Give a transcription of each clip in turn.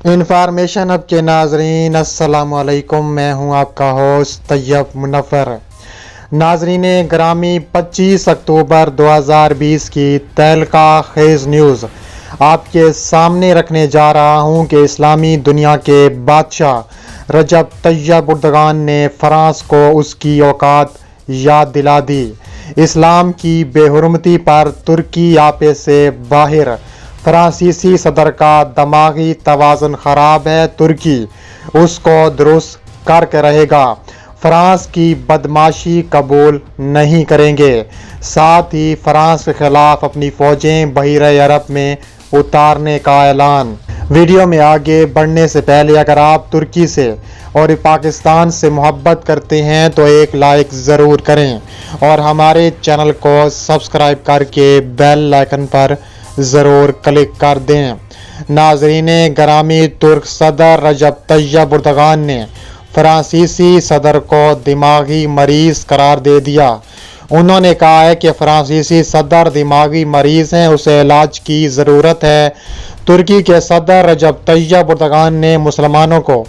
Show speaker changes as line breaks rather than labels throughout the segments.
Information اب کے ناظرین السلام علیکم، میں ہوں آپ کا ہوسٹ طیب منور۔ ناظرین گرامی، 25 اکتوبر 2020 کی تہلکہ خیز نیوز آپ کے سامنے رکھنے جا رہا ہوں کہ اسلامی دنیا کے بادشاہ رجب طیب اردگان نے فرانس کو اس کی اوقات یاد دلا دی۔ اسلام کی بے حرمتی پر ترکی آپے سے باہر، فرانسیسی صدر کا دماغی توازن خراب ہے، ترکی اس کو درست کر کے رہے گا، فرانس کی بدماشی قبول نہیں کریں گے۔ ساتھ ہی فرانس کے خلاف اپنی فوجیں بحیرہ عرب میں اتارنے کا اعلان۔ ویڈیو میں آگے بڑھنے سے پہلے اگر آپ ترکی سے اور پاکستان سے محبت کرتے ہیں تو ایک لائک ضرور کریں اور ہمارے چینل کو سبسکرائب کر کے بیل آئکن پر ضرور کلک کر دیں۔ ناظرین گرامی، ترک صدر رجب طیب اردگان نے فرانسیسی صدر کو دماغی مریض قرار دے دیا۔ انہوں نے کہا ہے کہ فرانسیسی صدر دماغی مریض ہیں، اسے علاج کی ضرورت ہے۔ ترکی کے صدر رجب طیب اردگان نے مسلمانوں کو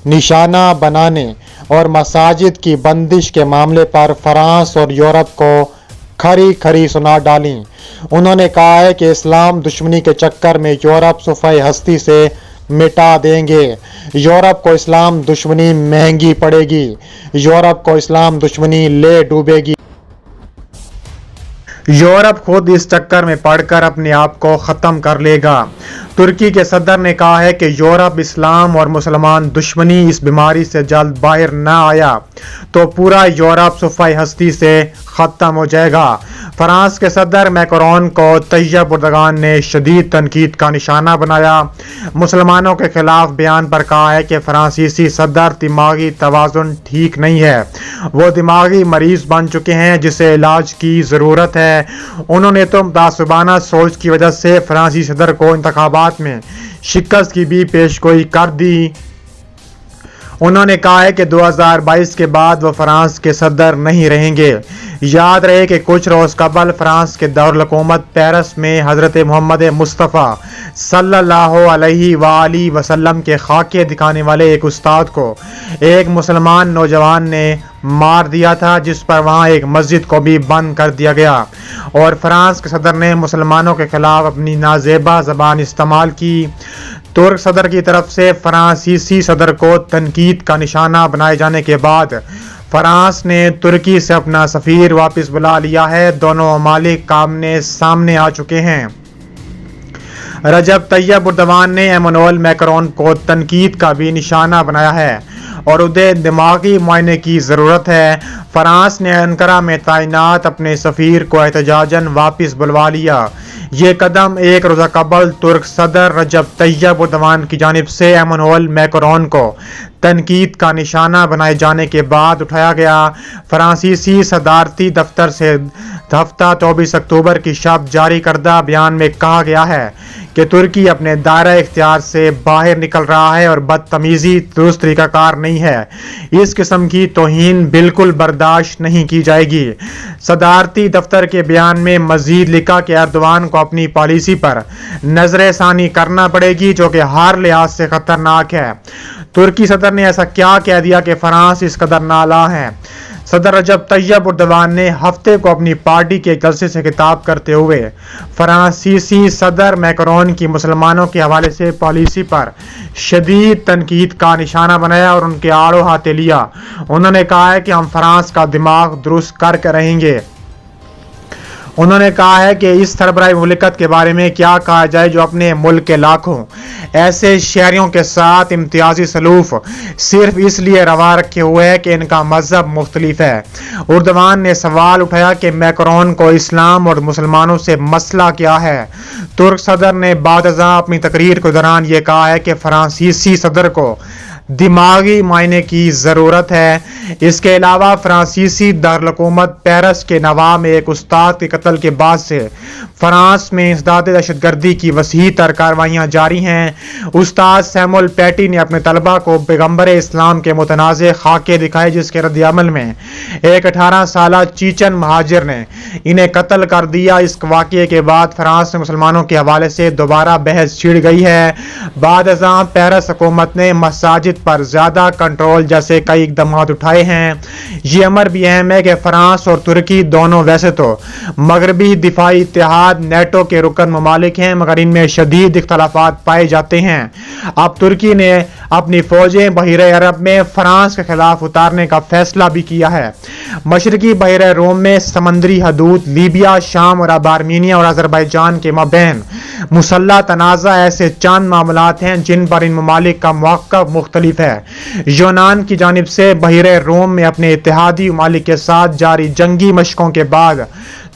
نشانہ بنانے اور مساجد کی بندش کے معاملے پر فرانس اور یورپ کو کھری سنا ڈالیں۔ انہوں نے کہا ہے کہ اسلام دشمنی کے چکر میں یورپ صفحہ ہستی سے مٹا دیں گے۔ یورپ کو اسلام دشمنی مہنگی پڑے گی، یورپ کو اسلام دشمنی لے ڈوبے گی۔ یورپ خود اس چکر میں پڑ کر اپنے آپ کو ختم کر لے گا۔ ترکی کے صدر نے کہا ہے کہ یورپ اسلام اور مسلمان دشمنی اس بیماری سے جلد باہر نہ آیا تو پورا یورپ صفحہ ہستی سے ختم ہو جائے گا۔ فرانس کے صدر میکرون کو طیب اردگان نے شدید تنقید کا نشانہ بنایا۔ مسلمانوں کے خلاف بیان پر کہا ہے کہ فرانسیسی صدر دماغی توازن ٹھیک نہیں ہے، وہ دماغی مریض بن چکے ہیں جسے علاج کی ضرورت ہے۔ انہوں نے تو تعصبانہ سوچ کی وجہ سے فرانسیسی صدر کو انتخابات میں شکست کی بھی پیشگوئی کر دی۔ انہوں نے کہا ہے کہ 2022 کے بعد وہ فرانس کے صدر نہیں رہیں گے۔ یاد رہے کہ کچھ روز قبل فرانس کے دارالحکومت پیرس میں حضرت محمد مصطفیٰ صلی اللہ علیہ وآلہ وسلم کے خاکے دکھانے والے ایک استاد کو ایک مسلمان نوجوان نے مار دیا تھا، جس پر وہاں ایک مسجد کو بھی بند کر دیا گیا، اور فرانس کے صدر نے مسلمانوں کے خلاف اپنی نازیبا زبان استعمال کی۔ ترک صدر کی طرف سے فرانسیسی صدر کو تنقید کا نشانہ بنائے جانے کے بعد فرانس نے ترکی سے اپنا سفیر واپس بلا لیا ہے۔ دونوں ممالک آمنے سامنے آ چکے ہیں۔ رجب طیب اردگان نے ایمانوئل میکرون کو تنقید کا بھی نشانہ بنایا ہے اور انہیں دماغی معائنے کی ضرورت ہے۔ فرانس نے انقرہ میں تعینات اپنے سفیر کو احتجاجاً واپس بلوا لیا۔ یہ قدم ایک روزہ قبل ترک صدر رجب طیب اردگان کی جانب سے ایمانوئل میکرون کو تنقید کا نشانہ بنائے جانے کے بعد اٹھایا گیا۔ فرانسیسی صدارتی دفتر سے ہفتہ 24 اکتوبر کی شب جاری کردہ بیان میں کہا گیا ہے کہ ترکی اپنے دائرہ اختیار سے باہر نکل رہا ہے اور بدتمیزی درست طریقہ کار نہیں ہے۔ اس قسم کی توہین بالکل برداشت نہیں کی جائے گی۔ صدارتی دفتر کے بیان میں مزید لکھا کہ ایردوان کو اپنی پالیسی پر نظر ثانی کرنا پڑے گی، جو کہ ہر لحاظ سے خطرناک ہے۔ ترکی صدر نے ایسا کیا کہہ دیا کہ فرانس اس قدر نالاں ہے؟ صدر رجب طیب اردگان نے ہفتے کو اپنی پارٹی کے جلسے سے خطاب کرتے ہوئے فرانسیسی صدر میکرون کی مسلمانوں کے حوالے سے پالیسی پر شدید تنقید کا نشانہ بنایا اور ان کے آڑو ہاتھے لیا۔ انہوں نے کہا ہے کہ ہم فرانس کا دماغ درست کر کے رہیں گے۔ انہوں نے کہا ہے کہ اس سربراہ مملکت کے بارے میں کیا کہا جائے جو اپنے ملک کے لاکھوں ایسے شہریوں کے ساتھ امتیازی سلوک صرف اس لیے روا رکھے ہوئے ہے کہ ان کا مذہب مختلف ہے۔ اردگان نے سوال اٹھایا کہ میکرون کو اسلام اور مسلمانوں سے مسئلہ کیا ہے۔ ترک صدر نے بعد ازاں اپنی تقریر کے دوران یہ کہا ہے کہ فرانسیسی صدر کو दिमागी मायने की ज़रूरत है। इसके अलावा फ्रांसीसी दारकूमत पेरिस के नवा में एक उस्ताद के कत्ल के बाद से फ्रांस में इंसदाद दहशतगर्दी की वसी तर कार्रवाइयाँ जारी हैं। उस्ताद सैमुअल पैटी ने अपने तलबा को पैगम्बर इस्लाम के मुतनाज़ खाके दिखाए, जिसके रद्द-ए-अमल में एक 18 साला चीचन महाजिर ने इन्हें कत्ल कर दिया। इस वाक़े के बाद फ्रांस में मुसलमानों के हवाले से दोबारा बहस छिड़ गई है। बाद अज़ां पेरिस हुकूमत ने मसाजिद पर ज़्यादा कंट्रोल जैसे कई इक़दाम उठाए हैं। ये अमर भी अहम है कि फ्रांस और तुर्की दोनों वैसे तो मगरबी दिफाई इत्तेहाद नेटो के रुकन ममालिक हैं, मगर इनमें शदीद इख्तलाफात पाए जाते हैं। अब तुर्की ने अपनी फौजें बहिरे अरब में फ्रांस के खिलाफ उतारने का फैसला भी किया है। मशरकी बहिरे रोम में समंदरी हदूद लीबिया, शाम और अब आर्मीनिया और अजरबैजान के मबैन मुसल्ला तनाज़ा ऐसे चंद मामलात हैं जिन पर इन ममालिक का मौक़िफ़ मुख्तलिफ है। यूनान की जानिब से बहिरे रोम में अपने इत्तेहादी ममालिक के साथ जारी जंगी मशकों के बाद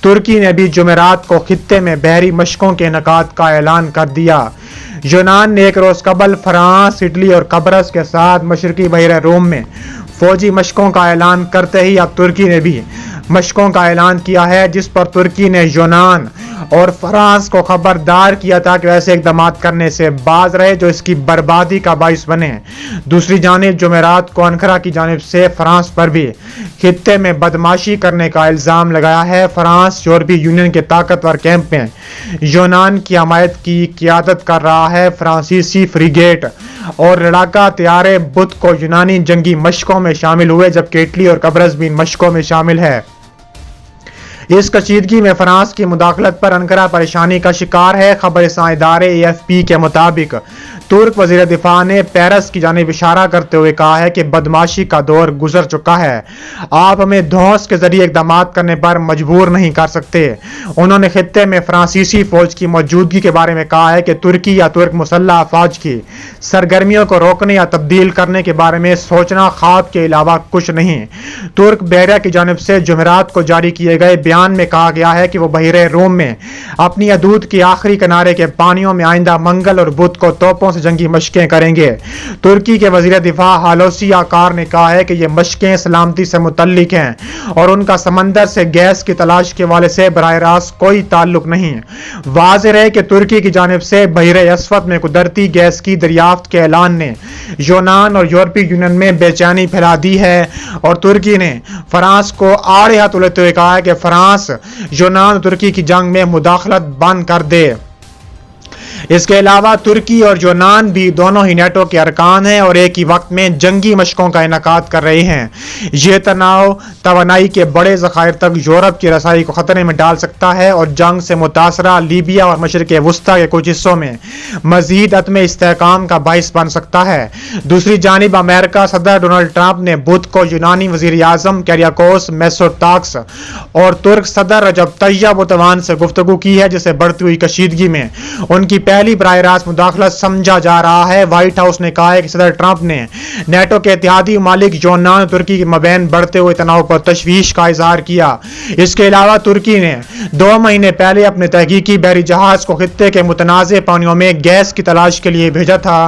तुर्की ने भी जुमेरात को खित्ते में बहरी मशकों के इनेकाद का ऐलान कर दिया। यूनान ने एक रोज़ कबल फ्रांस, इटली और कब्रस के साथ मशरकी बहिरे रोम में फौजी मशकों का ऐलान करते ही अब तुर्की ने भी मशकों का ऐलान किया है, जिस पर तुर्की ने यूनान और फ्रांस को खबरदार किया था कि ऐसे इक़दाम करने से बाज रहे जो इसकी बर्बादी का बाइस बने। दूसरी जानिब जुमेरात को अंकारा की जानिब से फ्रांस पर भी खित्ते में बदमाशी करने का इल्ज़ाम लगाया है। फ्रांस यूरोपीय यूनियन के ताकतवर कैंप में यूनान की हमायत की क़ियादत कर रहा है। फ्रांसीसी फ्रिगेट और लड़ाका तैयारे बुध को यूनानी जंगी मशकों में शामिल हुए, जबकि इटली और कब्रस भी इन मशकों में शामिल है। इस कशीदगी में फ्रांस की मुदाखलत पर अंकारा परेशानी का शिकार है। खबरसां इदारे AFP के मुताबिक तुर्क वज़ीर दिफा ने पेरिस की जानिब इशारा करते हुए कहा है कि बदमाशी का दौर गुजर चुका है, आप हमें धौंस के जरिए इक़दाम करने पर मजबूर नहीं कर सकते। उन्होंने खित्ते में फ्रांसीसी फौज की मौजूदगी के बारे में कहा है कि तुर्की या तुर्क मुसल्लह अफवाज की सरगर्मियों को रोकने या तब्दील करने के बारे में सोचना ख्वाब के अलावा कुछ नहीं। तुर्क बहरिया की जानिब से जुमेरात को जारी किए गए बयान में कहा गया है कि वो बहिरे रोम में अपनी हदूद के आखिरी किनारे के पानियों में आइंदा मंगल और बुध को तोपों से जंगी मशकें करेंगे। तुर्की के वजीर दिफा हालोसी आकार ने कहा है कि ये मशकें सलामती से मुतल्लिक हैं और उनका समंदर से गैस की तलाश के वाले से बराह रास्त कोई ताल्लुक नहीं। वाज़ेह है कि तुर्की की जानिब से बहिरे अस्वद में कुदरती गैस की दरियाफ्त के ऐलान ने यूनान और यूरोपीय यूनियन में बेचैनी फैला दी है और तुर्की ने फ्रांस को आड़े हाथ उलटते हुए कहा है कि फ्रांस यूनान और तुर्की की जंग में मुदाखलत बंद कर दे। इसके अलावा तुर्की और यूनान भी दोनों ही नेटो के अरकान हैं और एक ही वक्त में जंगी मशकों का इनेकाद कर रहे हैं। यह तनाव तवानाई के बड़े ज़खायर तक यूरोप की रसाई को खतरे में डाल सकता है और जंग से मुतासरा लीबिया और मशरिक़ वुस्ता के कुछ हिस्सों में मजीद अदम इस्तेहकाम का बाइस बन सकता है। दूसरी जानिब अमेरिका सदर डोनाल्ड ट्रंप ने बुध को यूनानी वज़ीर आज़म किरियाकोस मित्सोताकिस और तुर्क सदर रजब तय्यब एर्दोगान से गुफ्तगू की है, जिसे बढ़ती हुई कशीदगी में उनकी पहली बराह रास्त मुदाखलत समझा जा रहा है। व्हाइट हाउस ने कहा है कि सदर ट्रंप ने नेटो के इत्तेहादी मालिक यूनान और तुर्की के मबैन बढ़ते हुए तनाव पर तशवीश का इजहार किया। इसके अलावा तुर्की ने 2 महीने पहले अपने तहकीकी बहरी जहाज को खित्ते के मुतनाज़े पानियों में गैस की तलाश के लिए भेजा था।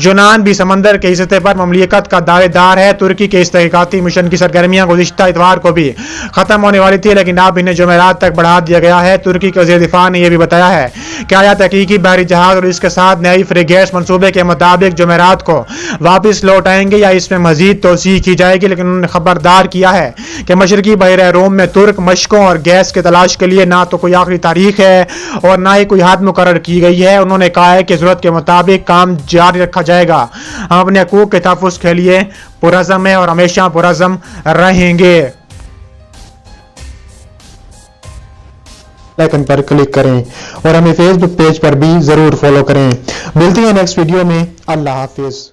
यूनान भी समंदर के हिस्से पर ममलिकत का दावेदार है। तुर्की के इस तहकीकाती मिशन की सरगर्मियां गुज़िश्ता इतवार को भी खत्म होने वाली थी, लेकिन अब इन्हें जुमेरात तक बढ़ा दिया गया है। तुर्की के वज़ीर दिफा ने यह भी बताया है कि आया तहकीकी बहरी जहाज और इसके साथ नई फ्रिगेट्स मंसूबे के मुताबिक जुमेरात को वापस लौट आएंगे या इसमें मजीद तोसी की जाएगी, लेकिन उन्होंने खबरदार किया है कि मशरकी बहरे रोम में तुर्क मशकों और गैस की तलाश के लिए ना तो कोई आखिरी तारीख है और ना ही कोई हद मुकर्रर की गई है। उन्होंने कहा है कि जरूरत के मुताबिक काम जारी रखा जाएगा। हम अपने हकूक के तहफ़्फ़ुज़ के लिए पुरज़म है और हमेशा पुरज़म रहेंगे। आइकन पर क्लिक करें और हमें फेसबुक पेज पर भी जरूर फॉलो करें। मिलते हैं नेक्स्ट वीडियो में। अल्लाह हाफिज।